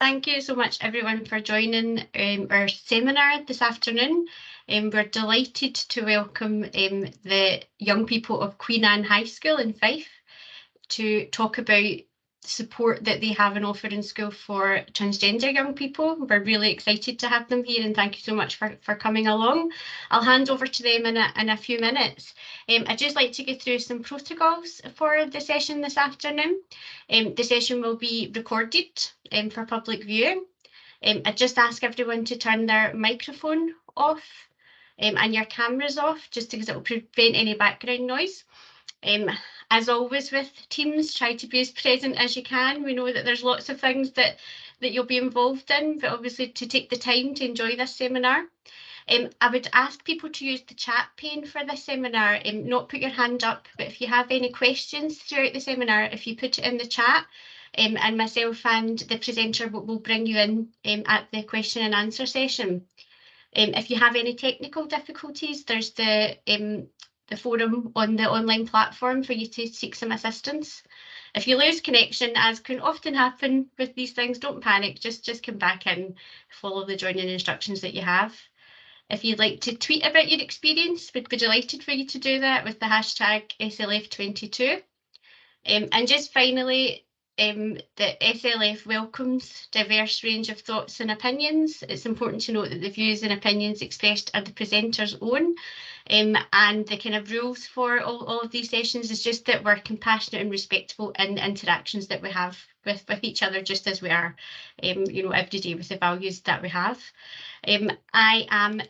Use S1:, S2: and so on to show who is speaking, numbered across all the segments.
S1: Thank you so much, everyone, for joining our seminar this afternoon. We're delighted to welcome the young people of Queen Anne High School in Fife to talk about support that they have on offer in school for transgender young people. We're really excited to have them here, and thank you so much for coming along. I'll hand over to them in a few minutes. I'd just like to go through some protocols for the session this afternoon. The session will be recorded for public view. I just ask everyone to turn their microphone off and your cameras off, just because it will prevent any background noise. As always with Teams, try to be as present as you can. We know that there's lots of things that you'll be involved in, but obviously to take the time to enjoy this seminar. I would ask people to use the chat pane for this seminar, not put your hand up, but if you have any questions throughout the seminar, if you put it in the chat, and myself and the presenter will bring you in at the question and answer session. If you have any technical difficulties, there's the forum on the online platform for you to seek some assistance. If you lose connection, as can often happen with these things, don't panic, just come back in, follow the joining instructions that you have. If you'd like to tweet about your experience, we'd be delighted for you to do that with the hashtag SLF22. And just finally, the SLF welcomes diverse range of thoughts and opinions. It's important to note that the views and opinions expressed are the presenter's own, and the kind of rules for all of these sessions is just that we're compassionate and respectful in interactions that we have with each other, just as we are, every day with the values that we have. I am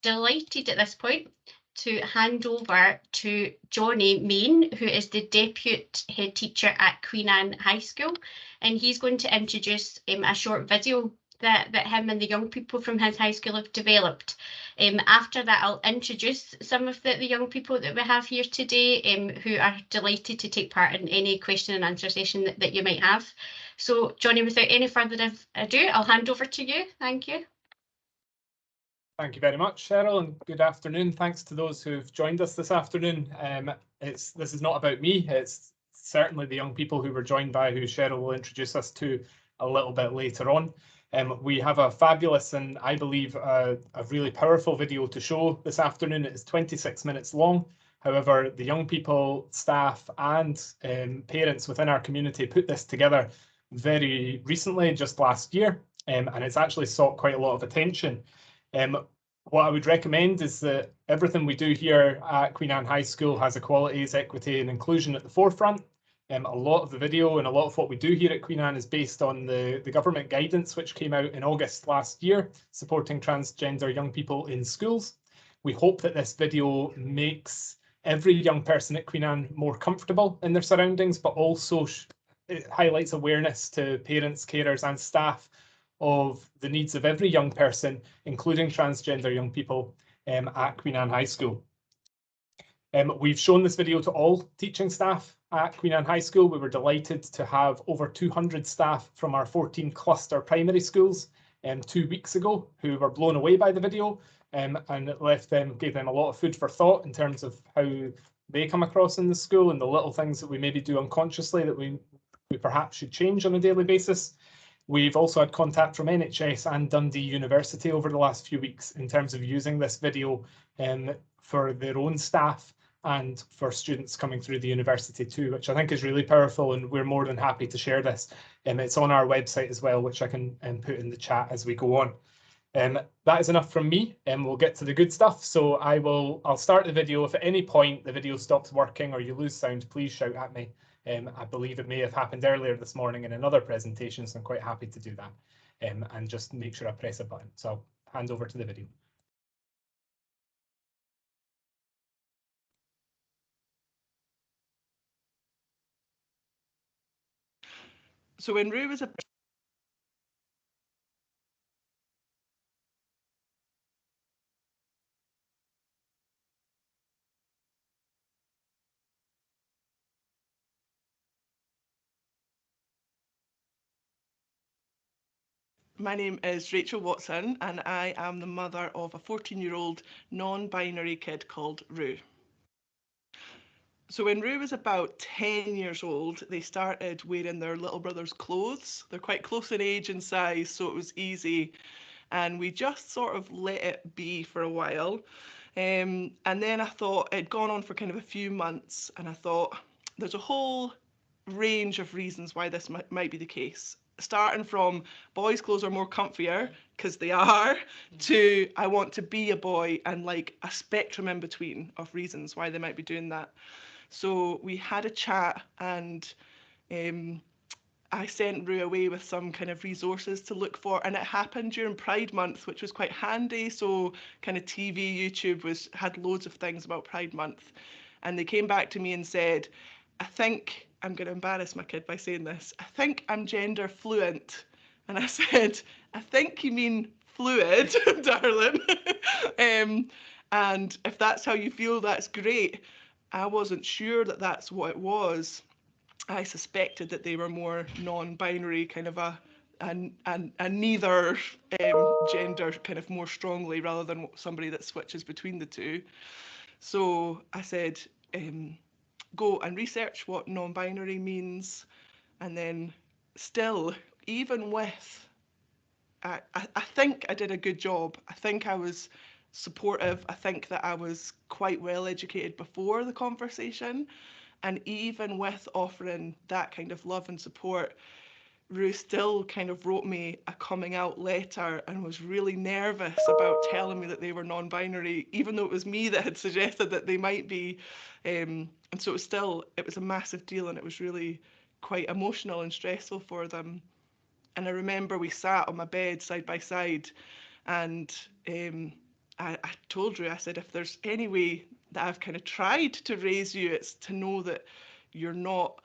S1: delighted at this point to hand over to Johnny Main, who is the Deputy Head Teacher at Queen Anne High School, and he's going to introduce a short video that him and the young people from his high school have developed. After that, I'll introduce some of the young people that we have here today, who are delighted to take part in any question and answer session that you might have. So, Johnny, without any further ado, I'll hand over to you. Thank you.
S2: Thank you very much, Cheryl, and good afternoon. Thanks to those who've joined us this afternoon. This is not about me, it's certainly the young people who were joined by who Cheryl will introduce us to a little bit later on. We have a fabulous and I believe a really powerful video to show this afternoon. It is 26 minutes long. However, the young people, staff and parents within our community put this together very recently, just last year, and it's actually sought quite a lot of attention. What I would recommend is that everything we do here at Queen Anne High School has equalities, equity and inclusion at the forefront. A lot of the video and a lot of what we do here at Queen Anne is based on the government guidance which came out in August last year, supporting transgender young people in schools. We hope that this video makes every young person at Queen Anne more comfortable in their surroundings, but also it highlights awareness to parents, carers and staff of the needs of every young person, including transgender young people at Queen Anne High School. We've shown this video to all teaching staff at Queen Anne High School. We were delighted to have over 200 staff from our 14 cluster primary schools 2 weeks ago who were blown away by the video, and it gave them a lot of food for thought in terms of how they come across in the school and the little things that we maybe do unconsciously that we perhaps should change on a daily basis. We've also had contact from NHS and Dundee University over the last few weeks in terms of using this video for their own staff and for students coming through the university too, which I think is really powerful, and we're more than happy to share this. It's on our website as well, which I can put in the chat as we go on. That is enough from me, and we'll get to the good stuff. So I'll start the video. If at any point the video stops working or you lose sound, please shout at me. I believe it may have happened earlier this morning in another presentation, so I'm quite happy to do that and just make sure I press a button. So I'll hand over to the video.
S3: So when Rue was a My name is Rachel Watson and I am the mother of a 14-year-old non-binary kid called Rue. So when Rue was about 10 years old, they started wearing their little brother's clothes. They're quite close in age and size, so it was easy. And we just sort of let it be for a while. And then I thought it'd gone on for kind of a few months, and I thought there's a whole range of reasons why this might be the case. Starting from boys' clothes are more comfier, because they are, to I want to be a boy, and like a spectrum in between of reasons why they might be doing that. So we had a chat, and I sent Rue away with some kind of resources to look for, and it happened during Pride Month, which was quite handy. So kind of TV, YouTube had loads of things about Pride Month, and they came back to me and said, I think I'm going to embarrass my kid by saying this. I think I'm gender fluent. And I said, I think you mean fluid, darling. And if that's how you feel, that's great. I wasn't sure that that's what it was. I suspected that they were more non-binary, kind of a neither gender, kind of more strongly, rather than somebody that switches between the two. So I said, go and research what non-binary means, and then still, even with, I think I did a good job. I think I was supportive. I think that I was quite well educated before the conversation. And even with offering that kind of love and support, Rue still kind of wrote me a coming out letter and was really nervous about telling me that they were non-binary, even though it was me that had suggested that they might be. And so it was a massive deal, and it was really quite emotional and stressful for them. And I remember we sat on my bed side by side, and I told Rue, I said, if there's any way that I've kind of tried to raise you, it's to know that you're not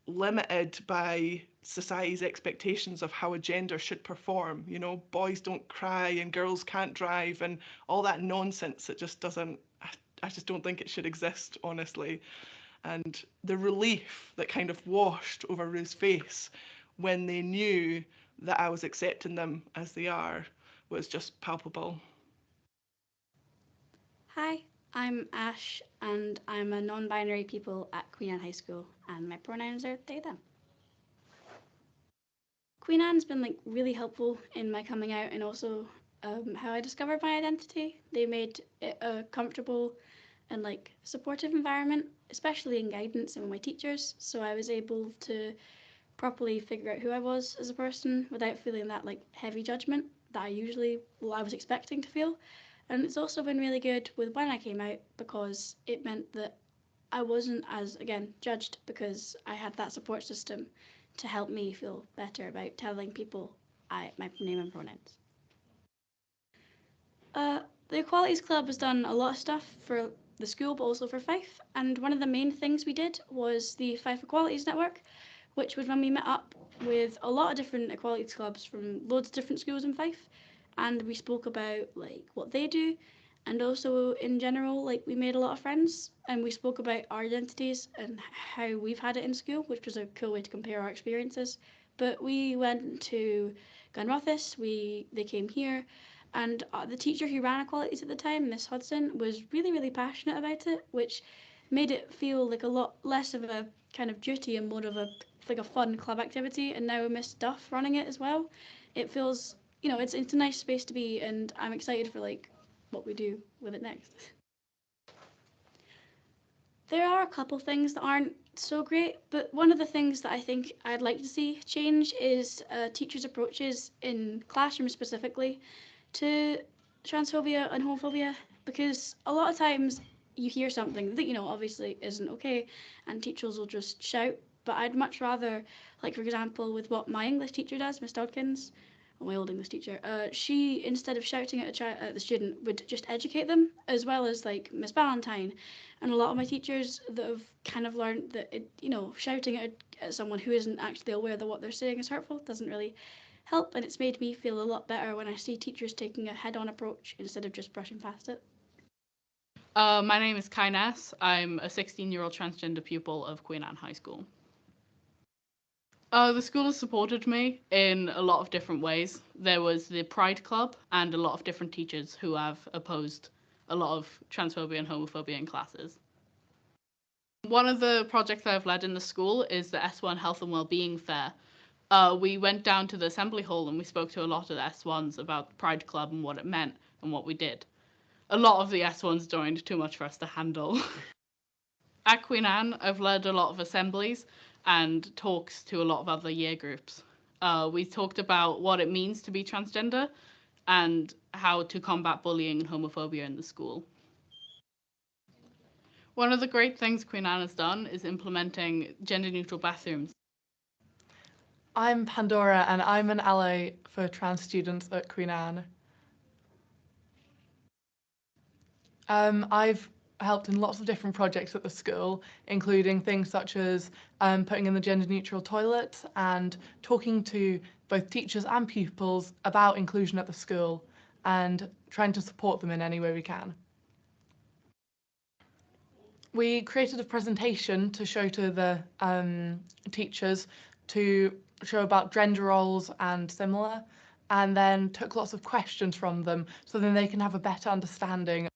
S3: limited by society's expectations of how a gender should perform. You know, boys don't cry and girls can't drive and all that nonsense. It just doesn't, I just don't think it should exist, honestly. And the relief that kind of washed over Rue's face when they knew that I was accepting them as they are was just palpable.
S4: Hi, I'm Ash, and I'm a non-binary pupil at Queen Anne High School, and my pronouns are they, them. Queen Anne's been like really helpful in my coming out and also how I discovered my identity. They made it a comfortable and like supportive environment, especially in guidance and with my teachers, so I was able to properly figure out who I was as a person without feeling that like heavy judgment that I was expecting to feel. And it's also been really good with when I came out because it meant that I wasn't as, again, judged because I had that support system to help me feel better about telling people my name and pronouns. The Equalities Club has done a lot of stuff for the school but also for Fife, and one of the main things we did was the Fife Equalities Network, which was when we met up with a lot of different equalities clubs from loads of different schools in Fife, and we spoke about like what they do, and also in general like we made a lot of friends, and we spoke about our identities and how we've had it in school, which was a cool way to compare our experiences. But we went to Gunrothis, they came here, and the teacher who ran equalities at the time, Miss Hudson, was really passionate about it, which made it feel like a lot less of a kind of duty and more of a like a fun club activity. And now with Miss Duff running it as well, it feels, it's a nice space to be, and I'm excited for like what we do with it next. There are a couple things that aren't so great, but one of the things that I think I'd like to see change is teachers' approaches in classrooms specifically to transphobia and homophobia, because a lot of times you hear something that obviously isn't okay, and teachers will just shout. But I'd much rather, like for example, with what my English teacher does, Miss Dodkins, my old English teacher, she, instead of shouting at the student, would just educate them, as well as like Miss Ballantyne, and a lot of my teachers that have kind of learned that shouting at someone who isn't actually aware that what they're saying is hurtful doesn't really help, and it's made me feel a lot better when I see teachers taking a head-on approach instead of just brushing past it.
S5: My name is Kai Ness. I'm a 16-year-old transgender pupil of Queen Anne High School. The school has supported me in a lot of different ways. There was the Pride Club and a lot of different teachers who have opposed a lot of transphobia and homophobia in classes. One of the projects I've led in the school is the S1 Health and Wellbeing Fair. We went down to the assembly hall and we spoke to a lot of the S1s about the Pride Club and what it meant and what we did. A lot of the S1s joined, too much for us to handle. At Queen Anne, I've led a lot of assemblies and talks to a lot of other year groups. We talked about what it means to be transgender and how to combat bullying and homophobia in the school. One of the great things Queen Anne has done is implementing gender-neutral bathrooms.
S6: I'm Pandora and I'm an ally for trans students at Queen Anne. I've helped in lots of different projects at the school, including things such as putting in the gender-neutral toilets and talking to both teachers and pupils about inclusion at the school and trying to support them in any way we can. We created a presentation to show to the teachers to show about gender roles and similar, and then took lots of questions from them so then they can have a better understanding.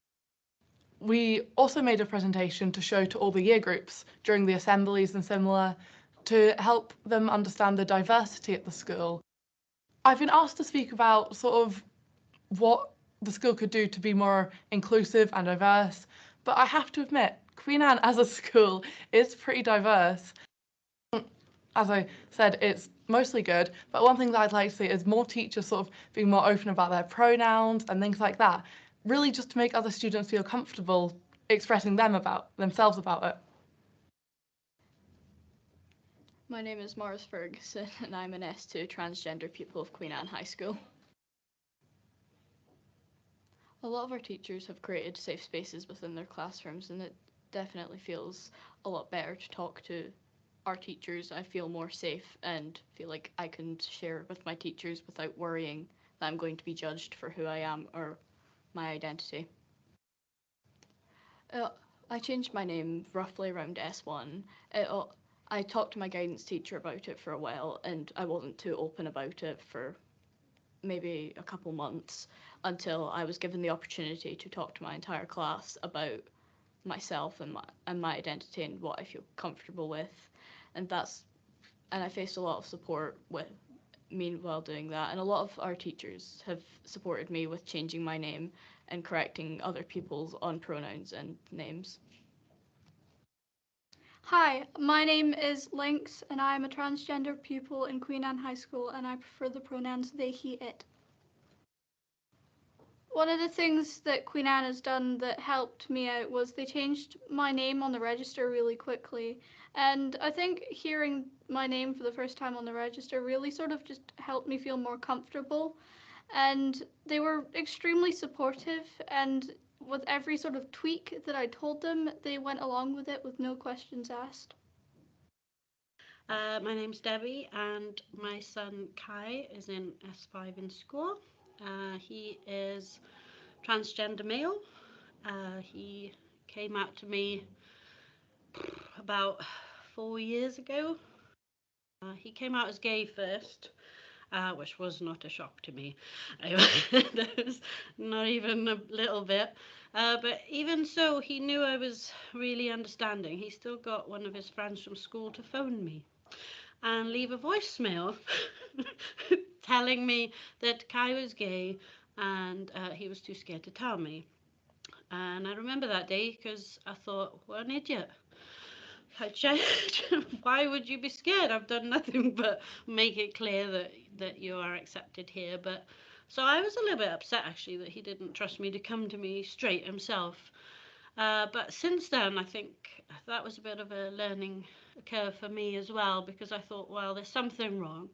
S6: We also made a presentation to show to all the year groups during the assemblies and similar to help them understand the diversity at the school. I've been asked to speak about sort of what the school could do to be more inclusive and diverse, but I have to admit, Queen Anne as a school is pretty diverse. As I said, it's mostly good, but one thing that I'd like to see is more teachers sort of being more open about their pronouns and things like that, really just to make other students feel comfortable expressing themselves about it.
S7: My name is Mars Ferguson and I'm an S2 transgender pupil of Queen Anne High School. A lot of our teachers have created safe spaces within their classrooms, and it definitely feels a lot better to talk to our teachers. I feel more safe and feel like I can share with my teachers without worrying that I'm going to be judged for who I am or my identity. I changed my name roughly around S1. I talked to my guidance teacher about it for a while, and I wasn't too open about it for maybe a couple months until I was given the opportunity to talk to my entire class about myself and my identity and what I feel comfortable with, and I faced a lot of support with me while doing that, and a lot of our teachers have supported me with changing my name and correcting other people's on pronouns and names.
S8: Hi, my name is Lynx and I'm a transgender pupil in Queen Anne High School, and I prefer the pronouns they, he, it. One of the things that Queen Anne has done that helped me out was they changed my name on the register really quickly, and I think hearing my name for the first time on the register really sort of just helped me feel more comfortable, and they were extremely supportive, and with every sort of tweak that I told them, they went along with it with no questions asked.
S9: My name's Debbie and my son Kai is in S5 in school. He is transgender male. He came out to me about 4 years ago. He came out as gay first, which was not a shock to me. That was not even a little bit. But even so, he knew I was really understanding. He still got one of his friends from school to phone me and leave a voicemail telling me that Kai was gay and he was too scared to tell me. And I remember that day because I thought, what an idiot. Why would you be scared? I've done nothing but make it clear that you are accepted here. But so I was a little bit upset actually that he didn't trust me to come to me straight himself. But since then, I think that was a bit of a learning curve for me as well, because I thought, well, there's something wrong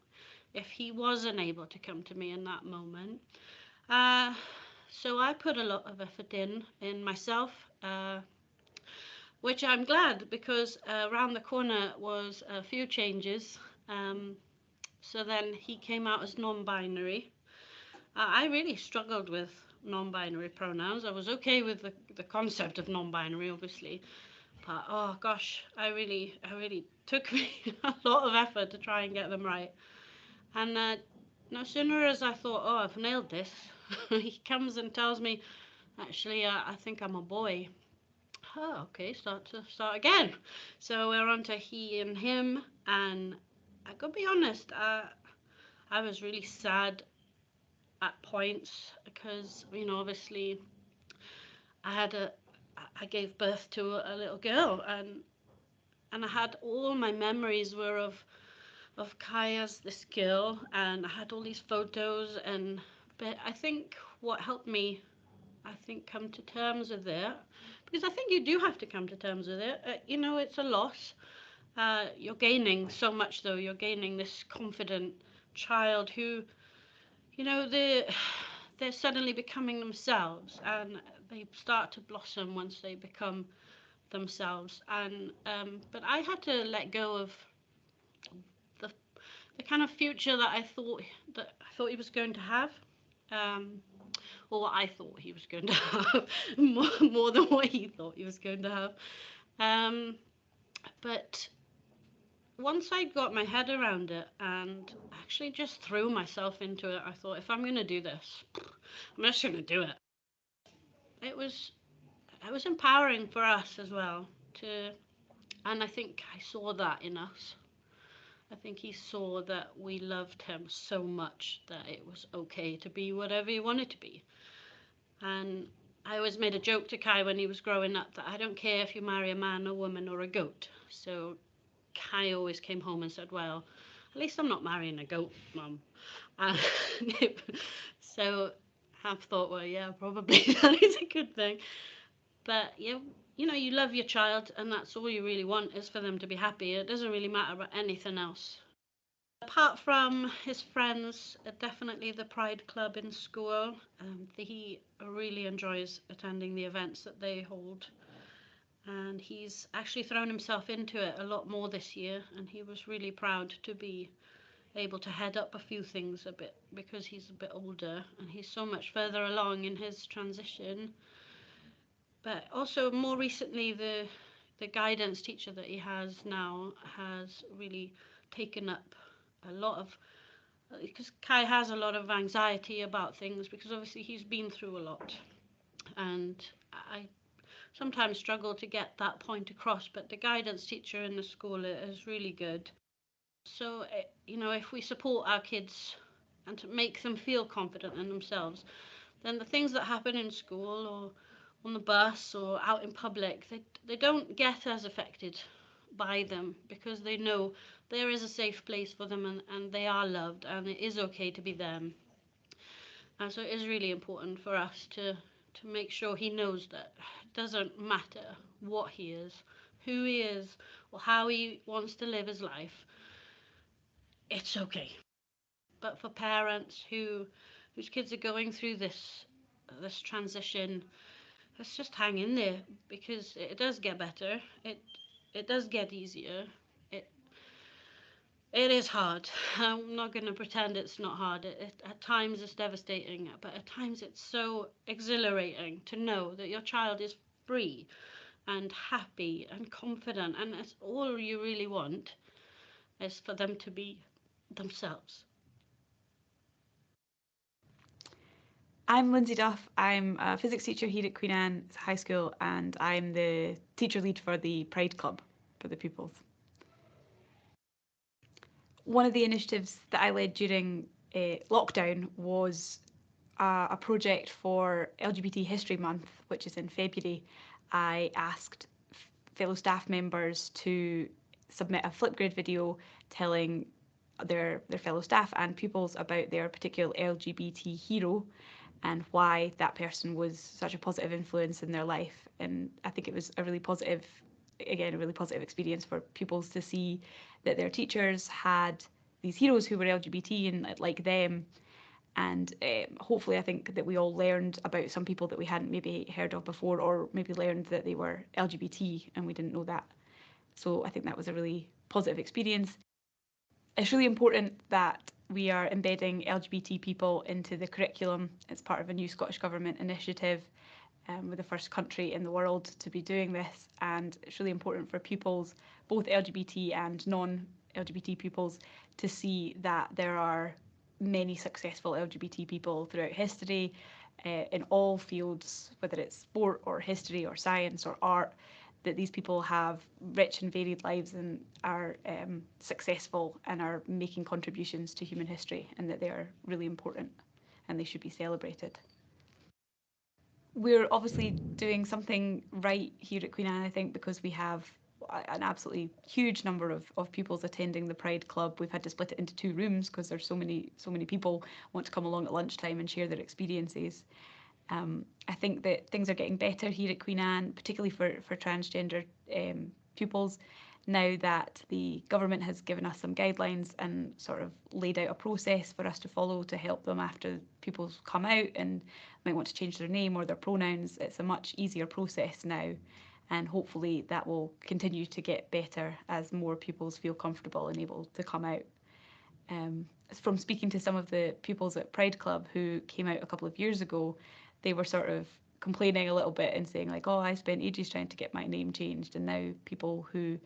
S9: if he wasn't able to come to me in that moment. So I put a lot of effort in myself, which I'm glad, because around the corner was a few changes. So then he came out as non-binary. I really struggled with non-binary pronouns. I was okay with the concept of non-binary, obviously, but oh gosh, I really took me a lot of effort to try and get them right. And no sooner as I thought, oh, I've nailed this, he comes and tells me, actually, I think I'm a boy. oh, okay, start again. So we're on to he and him, and I gotta be honest, I was really sad at points because, you know, obviously I gave birth to a little girl, and I had all my memories were of Kai as this girl, and I had all these photos, but I think what helped me, I think, come to terms with it, because I think you do have to come to terms with it. You know, it's a loss. You're gaining so much, though. You're gaining this confident child who, you know, they're suddenly becoming themselves, and they start to blossom once they become themselves. And but I had to let go of the kind of future that I thought he was going to have. Um, or what I thought he was going to have, more than what he thought he was going to have. But once I got my head around it and actually just threw myself into it, I thought, if I'm going to do this, I'm just going to do it. It was empowering for us as well and I think I saw that in us. I think he saw that we loved him so much that it was okay to be whatever he wanted to be. And I always made a joke to Kai when he was growing up that I don't care if you marry a man, a woman, or a goat. So Kai always came home and said, well, at least I'm not marrying a goat, Mum. So I've thought, well, yeah, probably that is a good thing. But yeah, you know, you love your child, and that's all you really want, is for them to be happy. It doesn't really matter about anything else. Apart from his friends, definitely the Pride Club in school. He really enjoys attending the events that they hold. And he's actually thrown himself into it a lot more this year, and he was really proud to be able to head up a few things a bit, because he's a bit older and he's so much further along in his transition. But also more recently, the guidance teacher that he has now has really taken up a lot of, because Kai has a lot of anxiety about things, because obviously he's been through a lot, and I sometimes struggle to get that point across, but the guidance teacher in the school is really good. So, you know, if we support our kids and to make them feel confident in themselves, then the things that happen in school or on the bus or out in public, they don't get as affected by them, because they know there is a safe place for them, and they are loved, and it is okay to be them. And so it is really important for us to make sure he knows that it doesn't matter what he is, who he is, or how he wants to live his life. It's okay. But for parents whose kids are going through this transition, let's just hang in there, because it does get better. It does get easier. It is hard. I'm not going to pretend it's not hard. At times it's devastating, but at times it's so exhilarating to know that your child is free and happy and confident, and that's all you really want, is for them to be themselves.
S10: I'm Lindsay Duff. I'm a physics teacher here at Queen Anne High School, and I'm the teacher lead for the Pride Club for the pupils. One of the initiatives that I led during lockdown was a project for LGBT History Month, which is in February. I asked fellow staff members to submit a Flipgrid video telling their fellow staff and pupils about their particular LGBT hero and why that person was such a positive influence in their life. And I think it was a really positive experience for pupils to see that their teachers had these heroes who were LGBT and like them. And hopefully I think that we all learned about some people that we hadn't maybe heard of before, or maybe learned that they were LGBT and we didn't know that. So I think that was a really positive experience. It's really important that we are embedding LGBT people into the curriculum. It's part of a new Scottish Government initiative. We're the first country in the world to be doing this, and it's really important for pupils, both LGBT and non-LGBT pupils, to see that there are many successful LGBT people throughout history, in all fields, whether it's sport or history or science or art, that these people have rich and varied lives and are successful and are making contributions to human history, and that they are really important and they should be celebrated. We're obviously doing something right here at Queen Anne, I think, because we have an absolutely huge number of pupils attending the Pride Club. We've had to split it into 2 rooms because there's so many people want to come along at lunchtime and share their experiences. I think that things are getting better here at Queen Anne, particularly for transgender pupils, now that the government has given us some guidelines and sort of laid out a process for us to follow to help them after pupils come out and might want to change their name or their pronouns. It's a much easier process now, and hopefully that will continue to get better as more pupils feel comfortable and able to come out. From speaking to some of the pupils at Pride Club who came out a couple of years ago, they were sort of complaining a little bit and saying like, oh, I spent ages trying to get my name changed, and now people who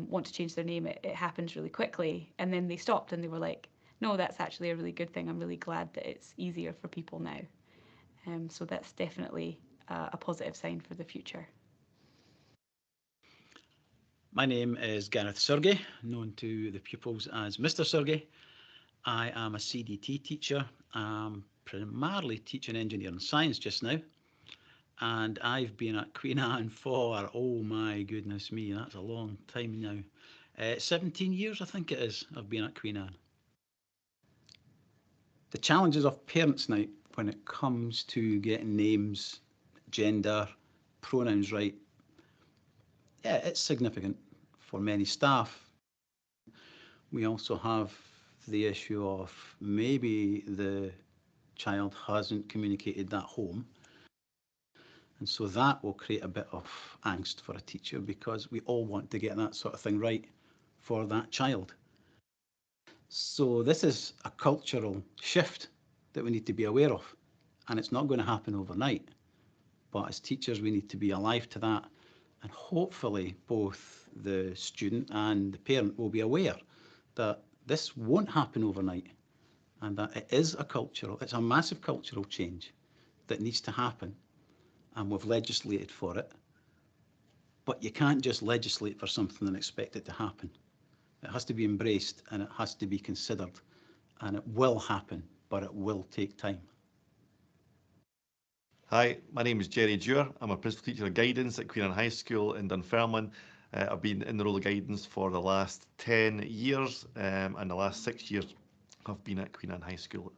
S10: want to change their name, it happens really quickly. And then they stopped and they were like, no, that's actually a really good thing. I'm really glad that it's easier for people now. So that's definitely a positive sign for the future.
S11: My name is Gareth Surgey, known to the pupils as Mr. Surgey. I am a CDT teacher. I'm primarily teaching engineering science just now. And I've been at Queen Anne for, oh my goodness me, that's a long time now. 17 years, I think it is, I've been at Queen Anne. The challenges of parents now when it comes to getting names, gender, pronouns right, yeah, it's significant for many staff. We also have the issue of maybe the child hasn't communicated that home. And so that will create a bit of angst for a teacher, because we all want to get that sort of thing right for that child. So this is a cultural shift that we need to be aware of, and it's not going to happen overnight. But as teachers, we need to be alive to that, and hopefully both the student and the parent will be aware that this won't happen overnight, and that it's a massive cultural change that needs to happen, and we've legislated for it. But you can't just legislate for something and expect it to happen. It has to be embraced and it has to be considered, and it will happen, but it will take time.
S12: Hi, my name is Jerry Dewar. I'm a principal teacher of guidance at Queen Anne High School in Dunfermline. I've been in the role of guidance for the last 10 years, and the last 6 years I've been at Queen Anne High School.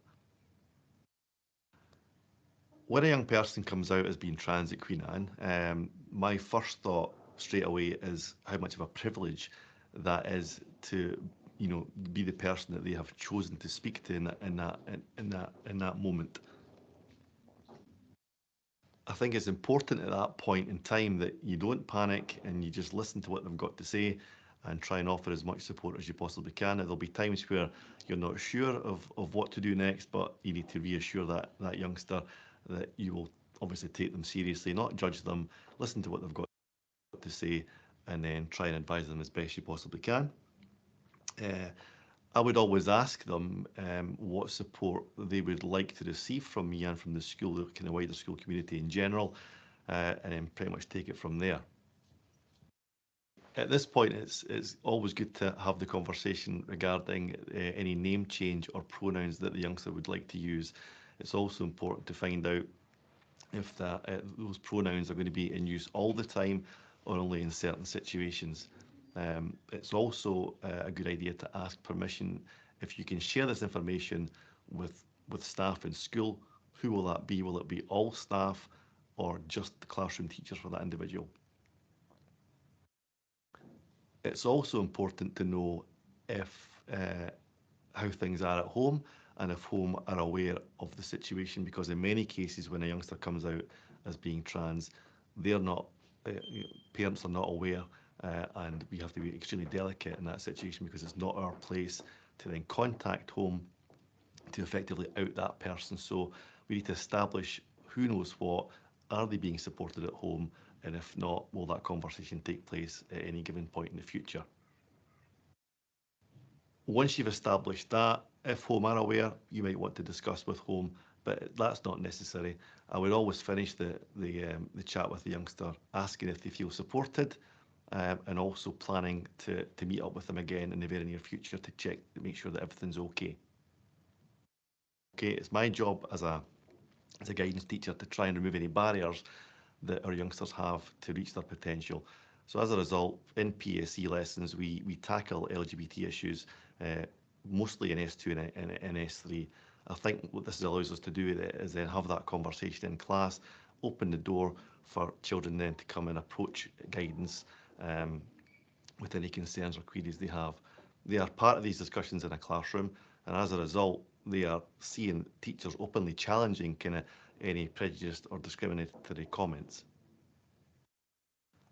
S12: When a young person comes out as being trans at Queen Anne, my first thought straight away is how much of a privilege that is to, be the person that they have chosen to speak to in that moment. I think it's important at that point in time that you don't panic and you just listen to what they've got to say and try and offer as much support as you possibly can. There'll be times where you're not sure of what to do next, but you need to reassure that youngster that you will obviously take them seriously, not judge them, listen to what they've got to say, and then try and advise them as best you possibly can. I would always ask them what support they would like to receive from me and from the school, the kind of wider school community in general, and then pretty much take it from there. At this point, it's always good to have the conversation regarding any name change or pronouns that the youngster would like to use. It's also important to find out if those pronouns are going to be in use all the time or only in certain situations. It's also a good idea to ask permission if you can share this information with staff in school. Who will that be? Will it be all staff or just the classroom teachers for that individual? It's also important to know how things are at home and if home are aware of the situation, because in many cases when a youngster comes out as being trans, they're not, parents are not aware, and we have to be extremely delicate in that situation because it's not our place to then contact home to effectively out that person. So we need to establish who knows what, are they being supported at home, and if not, will that conversation take place at any given point in the future? Once you've established that, if home are aware, you might want to discuss with home but that's not necessary. I would always finish the chat with the youngster asking if they feel supported, and also planning to meet up with them again in the very near future to check to make sure that everything's okay. Okay, it's my job as a guidance teacher to try and remove any barriers that our youngsters have to reach their potential. So as a result, in PSE lessons, we tackle LGBT issues mostly in S2 and S3. I think what this allows us to do is then have that conversation in class, open the door for children then to come and approach guidance with any concerns or queries they have. They are part of these discussions in a classroom, and as a result, they are seeing teachers openly challenging kind of any prejudiced or discriminatory comments.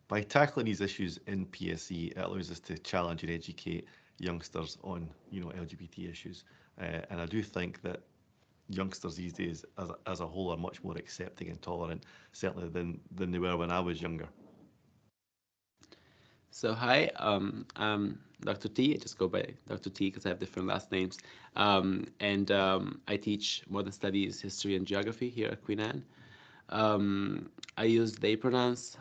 S12: By tackling these issues in PSE, it allows us to challenge and educate youngsters on, LGBT issues. And I do think that youngsters these days, as a whole, are much more accepting and tolerant, certainly than they were when I was younger.
S13: So hi, I'm Dr. T. I just go by Dr. T because I have different last names. I teach modern studies, history, and geography here at Queen Anne. I use they pronouns,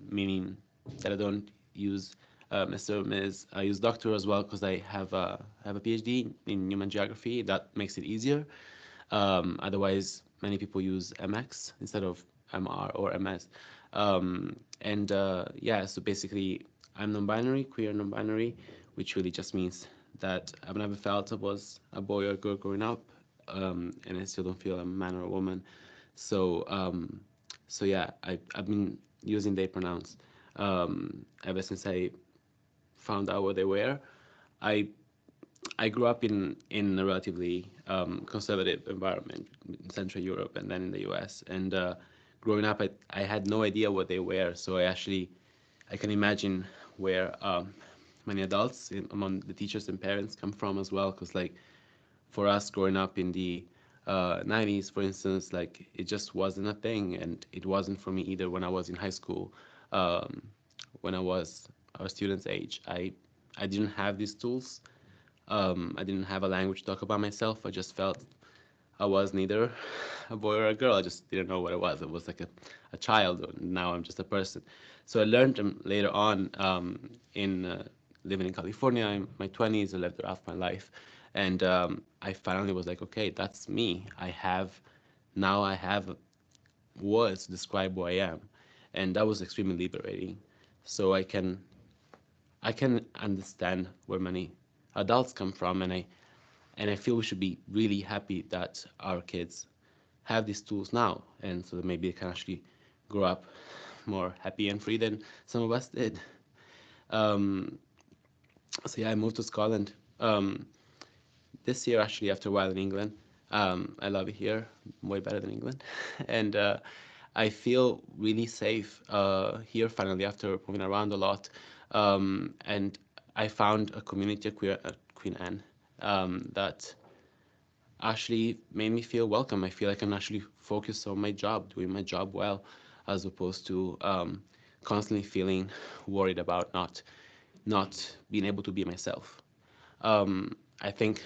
S13: meaning that I don't use Mr. or Ms. I use doctor as well because I have a PhD in human geography. That makes it easier. Otherwise, many people use MX instead of MR or MS. Yeah, so basically, I'm non-binary, queer non-binary, which really just means that I've never felt I was a boy or a girl growing up, and I still don't feel I'm a man or a woman. So yeah, I've been using they pronouns ever since I found out what they were. I grew up in a relatively conservative environment in Central Europe and then in the US. And growing up, I had no idea what they were. So I can imagine where many adults among the teachers and parents come from as well. Because like for us growing up in the 90s, for instance, like it just wasn't a thing. And it wasn't for me either when I was in high school. When I was a student's age, I didn't have these tools. I didn't have a language to talk about myself. I just felt I was neither a boy or a girl. I just didn't know what it was. I was like a child. Now I'm just a person. So I learned them later on in living in California in my 20s. I lived there half my life. And I finally was like, okay, that's me. Now I have words to describe who I am. And that was extremely liberating. So I can understand where many adults come from, and I feel we should be really happy that our kids have these tools now, and so that maybe they can actually grow up more happy and free than some of us did. So yeah, I moved to Scotland this year, actually, after a while in England. I love it here, way better than England. And I feel really safe here finally after moving around a lot. And I found a community at Queen Anne that actually made me feel welcome. I feel I can actually focus on my job, doing my job well, as opposed to constantly feeling worried about not being able to be myself. I think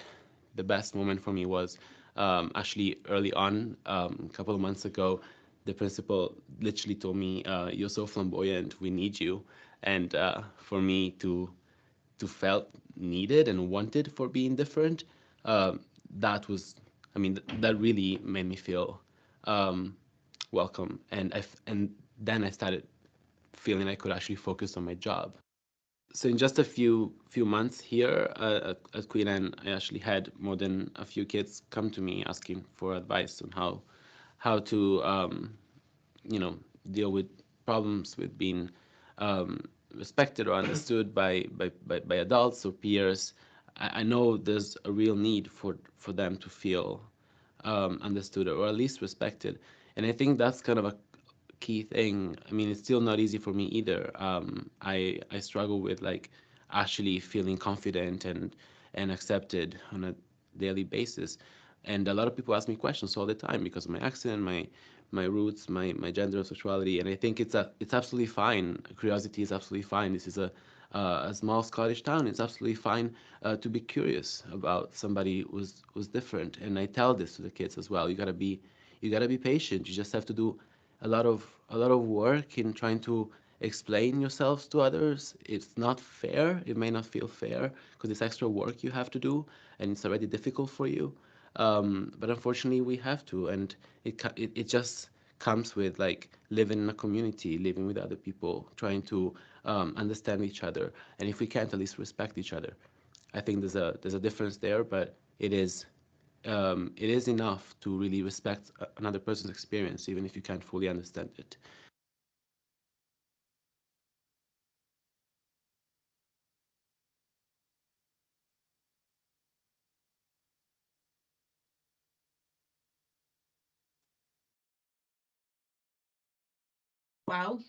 S13: the best moment for me was actually early on, a couple of months ago. The principal literally told me, "You're so flamboyant. We need you." And for me to felt needed and wanted for being different, that was, I mean, that really made me feel welcome. And then I started feeling I could actually focus on my job. So in just a few months here at Queen Anne, I actually had more than a few kids come to me asking for advice on how to deal with problems with being respected or understood by adults or peers. I know there's a real need for them to feel understood or at least respected, and I think that's kind of a key thing. I mean, it's still not easy for me either. I struggle with like actually feeling confident and accepted on a daily basis. And a lot of people ask me questions all the time because of my accent, my roots, my gender, sexuality, and I think it's absolutely fine. Curiosity is absolutely fine. This is a a small Scottish town, it's absolutely fine to be curious about somebody who's different. And I tell this to the kids as well. You gotta be patient. You just have to do a lot of work in trying to explain yourselves to others. It's not fair. It may not feel fair because it's extra work you have to do, and it's already difficult for you. But unfortunately, we have to, and it just comes with like living in a community, living with other people, trying to understand each other, and if we can't at least respect each other. I think there's a difference there, but it is enough to really respect another person's experience, even if you can't fully understand it.
S1: Wow.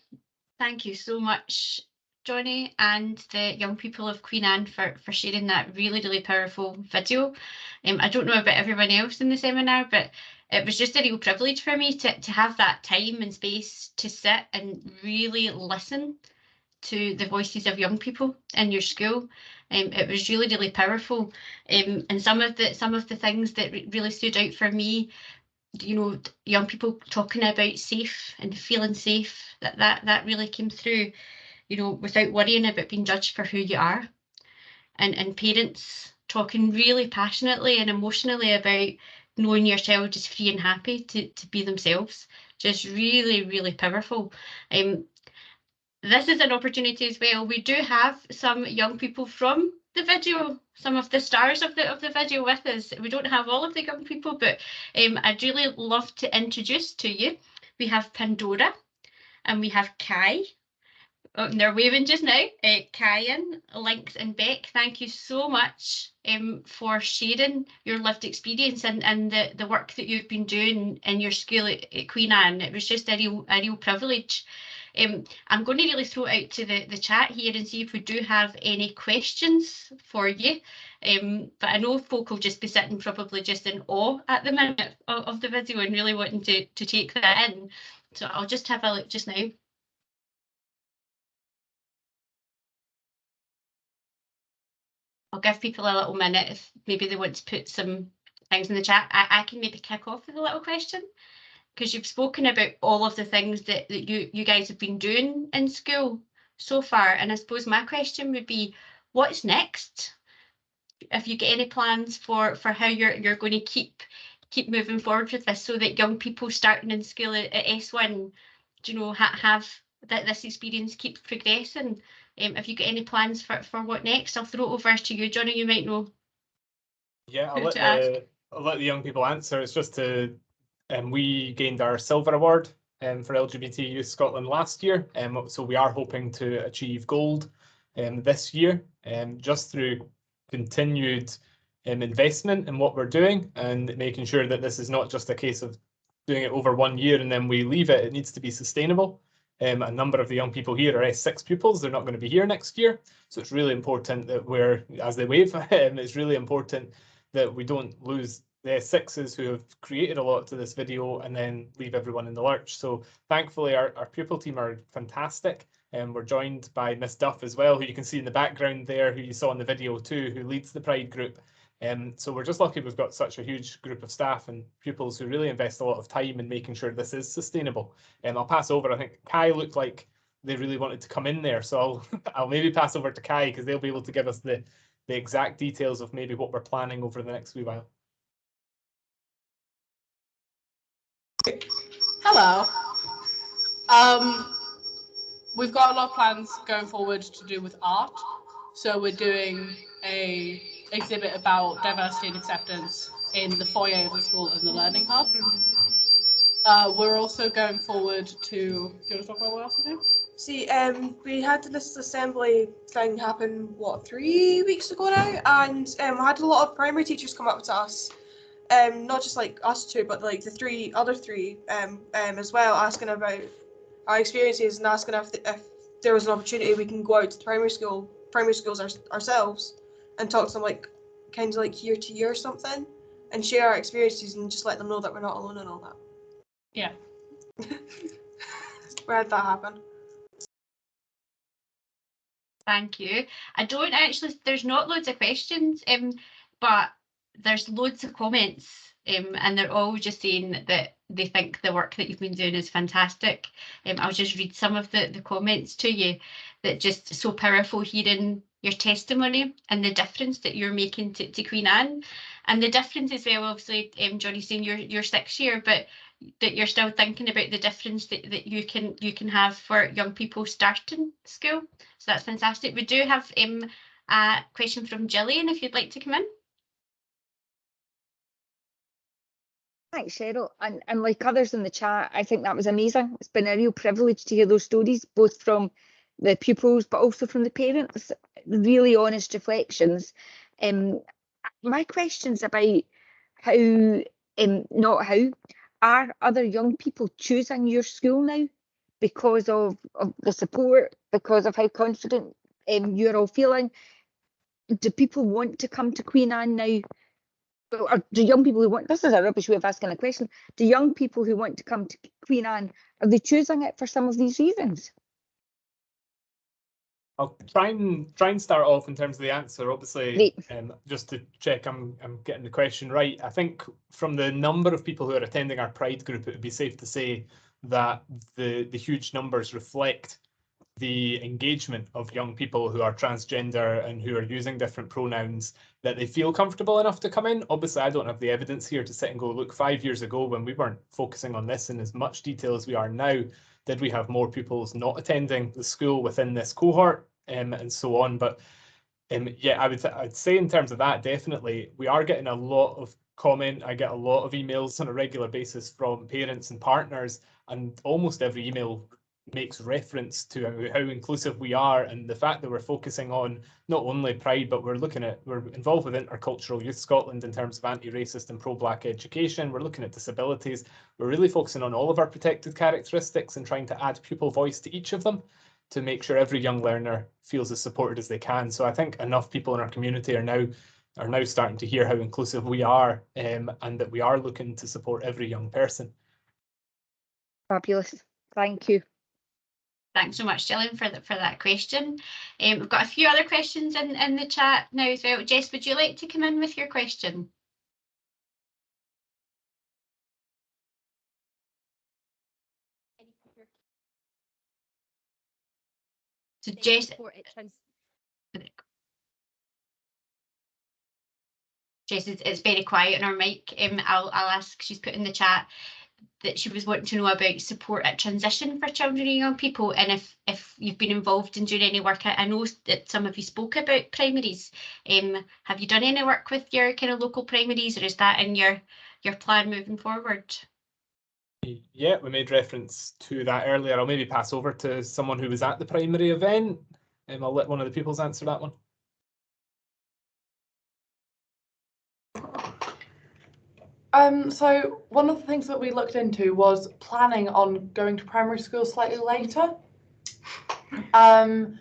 S1: Thank you so much, Johnny, and the young people of Queen Anne for sharing that really, really powerful video. I don't know about everyone else in the seminar, but it was just a real privilege for me to have that time and space to sit and really listen to the voices of young people in your school. It was really, really powerful. And some of the things that really stood out for me, young people talking about safe and feeling safe, that really came through, without worrying about being judged for who you are. And parents talking really passionately and emotionally about knowing your child is free and happy to be themselves. Just really, really powerful. This is an opportunity as well. We do have some young people from the video, some of the stars of the video with us. We don't have all of the young people, but I'd really love to introduce to you. We have Pandora and we have Kai. Oh, and they're waving just now. Kyan, Lynx and Beck, thank you so much for sharing your lived experience and the work that you've been doing in your school at Queen Anne. It was just a real privilege. I'm going to really throw it out to the chat here and see if we do have any questions for you. But I know folk will just be sitting probably just in awe at the minute of the video and really wanting to take that in. So I'll just have a look just now. I'll give people a little minute if maybe they want to put some things in the chat. I can maybe kick off with a little question, because you've spoken about all of the things that you guys have been doing in school so far. And I suppose my question would be, what's next? If you get any plans for how you're going to keep moving forward with this, so that young people starting in school at S1, have that this experience keeps progressing. If you get any plans for what next, I'll throw it over to you, Johnny. You might know.
S2: Yeah, I'll let the young people answer. It's just we gained our silver award for LGBT Youth Scotland last year, so we are hoping to achieve gold this year, just through continued investment in what we're doing and making sure that this is not just a case of doing it over 1 year and then we leave it. It needs to be sustainable. A number of the young people here are S6 pupils. They're not going to be here next year. So it's really important that as they wave, it's really important that we don't lose the S6s who have created a lot to this video and then leave everyone in the lurch. So thankfully our pupil team are fantastic. And we're joined by Miss Duff as well, who you can see in the background there, who you saw in the video too, who leads the Pride group. So we're just lucky we've got such a huge group of staff and pupils who really invest a lot of time in making sure this is sustainable. I'll pass over. I think Kai looked like they really wanted to come in there, so I'll maybe pass over to Kai because they'll be able to give us the exact details of maybe what we're planning over the next wee while.
S5: Hello. We've got a lot of plans going forward to do with art. So we're doing a exhibit about diversity and acceptance in the foyer of the school and the learning hub. We're also going forward to, do you want to talk about what else we're doing?
S3: See, we had this assembly thing happen, 3 weeks ago now, and we had a lot of primary teachers come up to us, not just like us two, but like the other three as well, asking about our experiences and asking if there was an opportunity we can go out to primary schools ourselves and talk to them, like kind of like year to year or something, and share our experiences and just let them know that we're not alone and all that.
S5: Yeah.
S3: Where did that happen?
S1: Thank you. I don't actually, there's not loads of questions, but there's loads of comments, and they're all just saying that they think the work that you've been doing is fantastic. I'll just read some of the comments to you, that just so powerful hearing your testimony and the difference that you're making to Queen Anne. And the difference as well, obviously, Johnny's saying you're 6 year, but that you're still thinking about the difference that you can have for young people starting school. So that's fantastic. We do have a question from Gillian, if you'd like to come in.
S14: Thanks, Cheryl. And like others in the chat, I think that was amazing. It's been a real privilege to hear those stories, both from the pupils, but also from the parents. Really honest reflections. My question's about how, not how, are other young people choosing your school now because of the support, because of how confident you're all feeling? Do people want to come to Queen Anne now? Or do young people who want, this is a rubbish way of asking a question, do young people who want to come to Queen Anne, are they choosing it for some of these reasons?
S2: I'll try and start off in terms of the answer. Obviously, just to check I'm getting the question right. I think from the number of people who are attending our Pride group, it would be safe to say that the huge numbers reflect the engagement of young people who are transgender and who are using different pronouns, that they feel comfortable enough to come in. Obviously, I don't have the evidence here to sit and go, look, 5 years ago when we weren't focusing on this in as much detail as we are now, did we have more pupils not attending the school within this cohort, and so on. But yeah, I'd say in terms of that, definitely, we are getting a lot of comment. I get a lot of emails on a regular basis from parents and partners, and almost every email makes reference to how inclusive we are, and the fact that we're focusing on not only Pride, but we're involved with Intercultural Youth Scotland in terms of anti-racist and pro-Black education. We're looking at disabilities. We're really focusing on all of our protected characteristics and trying to add pupil voice to each of them to make sure every young learner feels as supported as they can. So I think enough people in our community are now starting to hear how inclusive we are, and that we are looking to support every young person.
S14: Fabulous. Thank you.
S1: Thanks so much, Gillian, for that question. We've got a few other questions in the chat now as well. Jess, would you like to come in with your question? So Jess, it's very quiet on our mic. I'll ask, she's put in the chat that she was wanting to know about support at transition for children and young people, and if you've been involved in doing any work. I know that some of you spoke about primaries. Have you done any work with your kind of local primaries, or is that in your plan moving forward?
S2: Yeah, we made reference to that earlier. I'll maybe pass over to someone who was at the primary event, and I'll let one of the pupils answer that one.
S6: So one of the things that we looked into was planning on going to primary school slightly later, and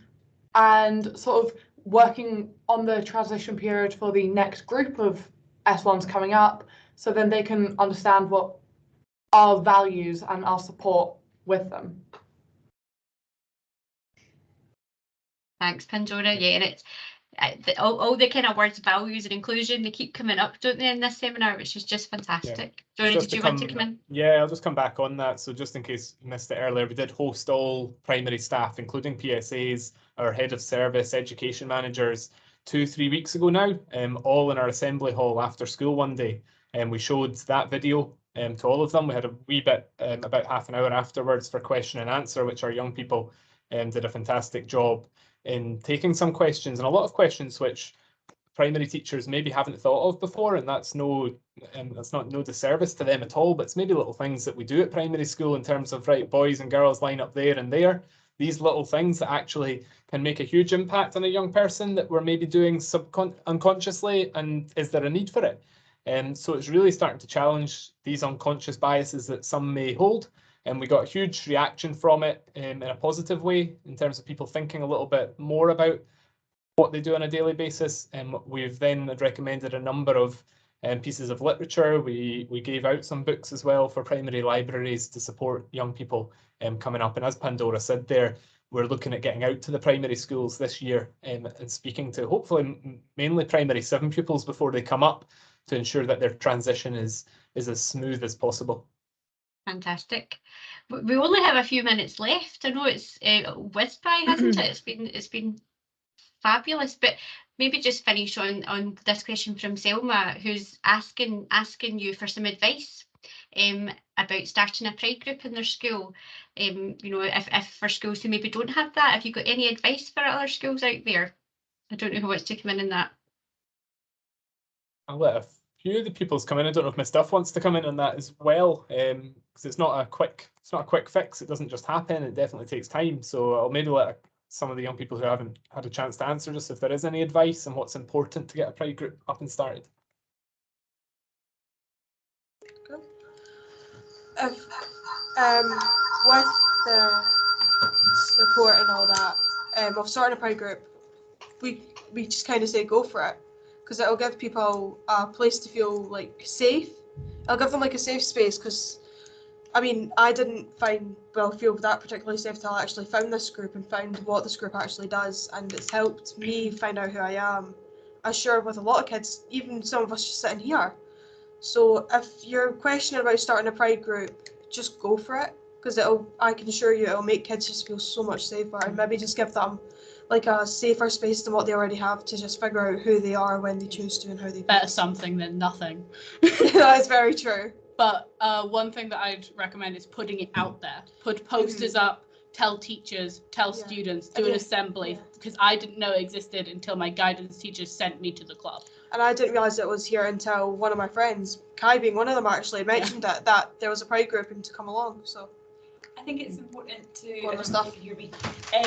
S6: sort of working on the transition period for the next group of S1s coming up, so then they can understand what our values and our support with them.
S1: Thanks, Pandora. Yeah, and it's all the kind of words, values and inclusion, they keep coming up, don't they, in this seminar, which is just fantastic. Yeah. Johnny, did you want to come in?
S2: Yeah, I'll just come back on that. So just in case you missed it earlier, we did host all primary staff, including PSAs, our head of service, education managers, 2-3 weeks ago now, all in our assembly hall after school one day. And we showed that video to all of them. We had a wee bit, about half an hour afterwards, for question and answer, which our young people did a fantastic job in taking some questions, and a lot of questions which primary teachers maybe haven't thought of before, and that's not no disservice to them at all, but it's maybe little things that we do at primary school in terms of, right, boys and girls line up there and there. These little things that actually can make a huge impact on a young person that we're maybe doing unconsciously, and is there a need for it? So it's really starting to challenge these unconscious biases that some may hold. And we got a huge reaction from it in a positive way, in terms of people thinking a little bit more about what they do on a daily basis. And we've then recommended a number of pieces of literature. We gave out some books as well for primary libraries to support young people coming up. And as Pandora said there, we're looking at getting out to the primary schools this year and speaking to hopefully mainly primary 7 pupils before they come up to ensure that their transition is as smooth as possible.
S1: Fantastic. We only have a few minutes left. I know it's whizzed by, hasn't it? It's been fabulous, but maybe just finish on this question from Selma, who's asking you for some advice about starting a pride group in their school. You know, if for schools who maybe don't have that, have you got any advice for other schools out there? I don't know who wants to come in that.
S2: I'll let a few of the pupils come in. I don't know if my staff wants to come in on that as well, because it's not a quick fix. It doesn't just happen. It definitely takes time. So I'll maybe let some of the young people who haven't had a chance to answer just if there is any advice on what's important to get a pride group up and started.
S15: With the support and all that of starting a pride group, we just kind of say go for it, because it'll give people a place to feel like safe. It'll give them like a safe space, because I mean, I didn't feel that particularly safe until I actually found this group and found what this group actually does, and it's helped me find out who I am. I'm sure with a lot of kids, even some of us just sitting here. So if you're questioning about starting a pride group, just go for it, because I can assure you it'll make kids just feel so much safer, and maybe just give them like a safer space than what they already have to just figure out who they are when they choose to and how they
S5: Better something than nothing.
S15: That is very true.
S5: But one thing that I'd recommend is putting it out there. Put posters up, tell teachers, tell students, do an assembly, because I didn't know it existed until my guidance teacher sent me to the club.
S15: And I didn't realise it was here until one of my friends, Kai being one of them, actually mentioned that there was a pride group and to come along. So
S16: I think it's important to
S15: go on with stuff.
S16: Hear me.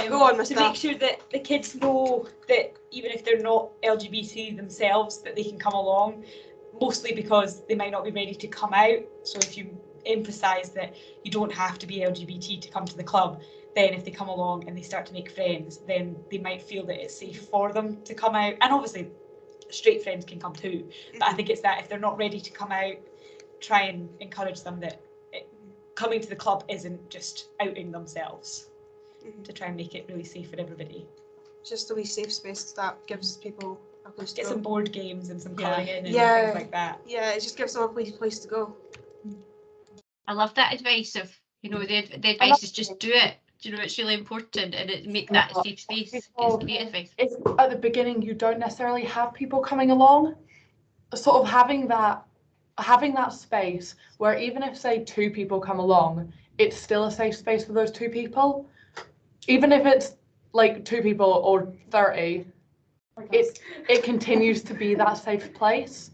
S15: Go on with
S16: to
S15: stuff.
S16: Make sure that the kids know that even if they're not LGBT themselves, that they can come along. Mostly because they might not be ready to come out. So if you emphasise that you don't have to be LGBT to come to the club, then if they come along and they start to make friends, then they might feel that it's safe for them to come out. And obviously, straight friends can come too. But I think it's that if they're not ready to come out, try and encourage them that coming to the club isn't just outing themselves, to try and make it really safe for everybody.
S15: Just a wee safe space that gives people a place to
S16: Get
S15: go.
S16: some board games and some colouring in and
S15: Yeah,
S16: things like that.
S15: Yeah, it just gives them a place to go.
S1: I love that advice of, you know, the advice is just do it. You know, it's really important, and it make that a safe space. It's great advice.
S6: If at the beginning you don't necessarily have people coming along, sort of having that space where even if say 2 people come along, it's still a safe space for those 2 people. Even if it's like 2 people or 30, it continues to be that safe place.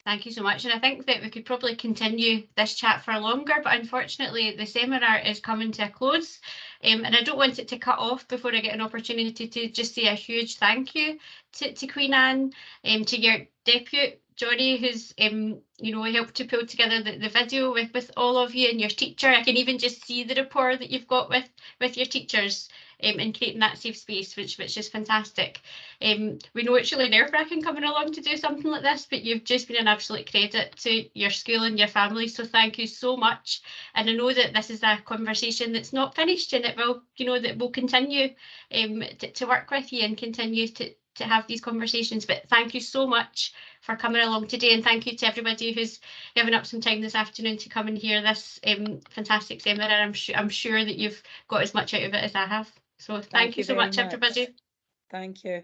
S1: Thank you so much. And I think that we could probably continue this chat for longer, but unfortunately the seminar is coming to a close. And I don't want it to cut off before I get an opportunity to just say a huge thank you to Queen Anne, to your deputy, Johnny, who's you know, helped to pull together the video with all of you, and your teacher. I can even just see the rapport that you've got with your teachers. And creating that safe space, which is fantastic. We know it's really nerve-wracking coming along to do something like this, but you've just been an absolute credit to your school and your family, so thank you so much. And I know that this is a conversation that's not finished, and it will, you know, that we'll continue to work with you and continue to have these conversations. But thank you so much for coming along today, and thank you to everybody who's given up some time this afternoon to come and hear this fantastic seminar. I'm sure that you've got as much out of it as I have. So thank you so much, everybody.
S17: Thank you.